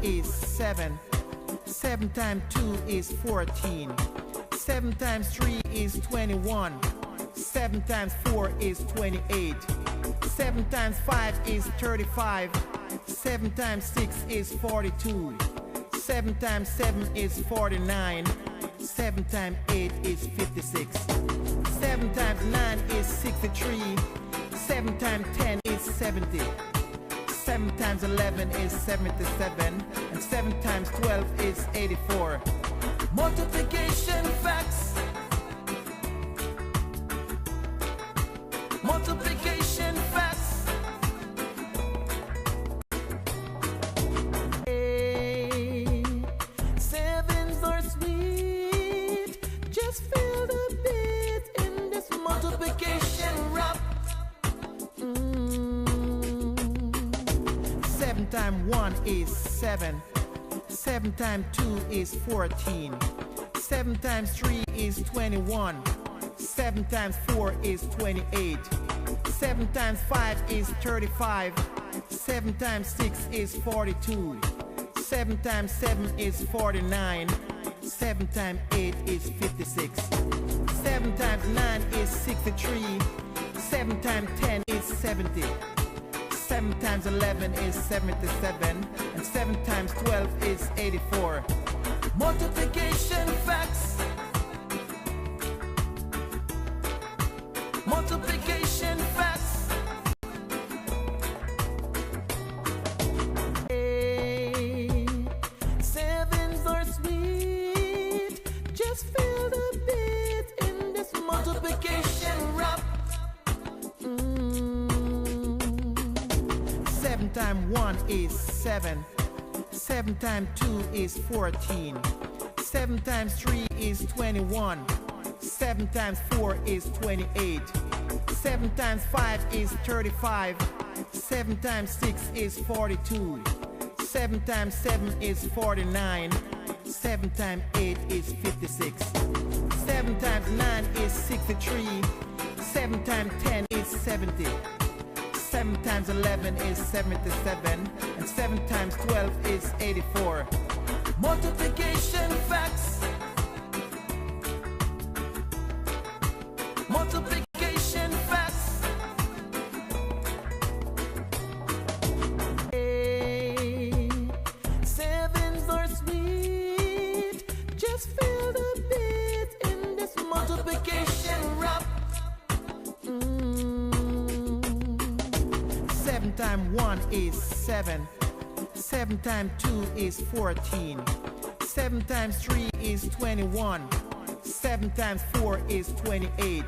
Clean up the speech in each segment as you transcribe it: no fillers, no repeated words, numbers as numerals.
is 7. 7 times 2 is 14. 7 times 3 is 21. 7 times 4 is 28. 7 times 5 is 35. 7 times 6 is 42. 7 times 7 is 49. 7 times 8 is 56. 7 times 9 is 63. 7 times 10 is 70. 7 times 11 is 77. And 7 times 12 is 84. Multiplication facts. Multiplication facts. Hey, sevens are sweet. Just feel the beat in this multiplication rap. 7 times 1 is 7. 7 times 2 is 14. 7 times 3 is 21. 7 times 4 is 28. 7 times 5 is 35. 7 times 6 is 42. 7 times 7 is 49. 7 times 8 is 56. 7 times 9 is 63. 7 times 10 is 70. 7 times 11 is 77. And 7 times 12 is 84. Multiplication facts. Multiplication facts. Hey, sevens are sweet. Just feel the beat in this multiplication rap. 7 times 1 is 7. 7 times 2 is 14. 7 times 3 is 21. 7 times 4 is 28. 7 times 5 is 35. 7 times 6 is 42. 7 times 7 is 49. 7 times 8 is 56. 7 times 9 is 63. 7 times 10 is 70. 7 times 11 is 77. And 7 times 12 is 84. Multiplication facts. Multiplication facts. Hey, sevens are sweet. Just feel the beat in this multiplication rap. 7 times 1 is 7. 7 times 2 is 14. 7 times 3 is 21. 7 times 4 is 28.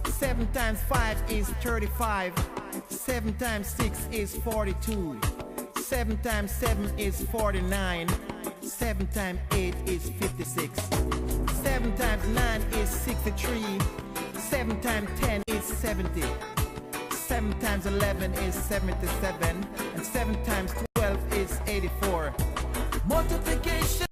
7 times 5 is 35. 7 times 6 is 42. 7 times 7 is 49. 7 times 8 is 56. 7 times 9 is 63. 7 times 10 is 70. 7 times 11 is 77. And 7 times 12 is 84. Multiplication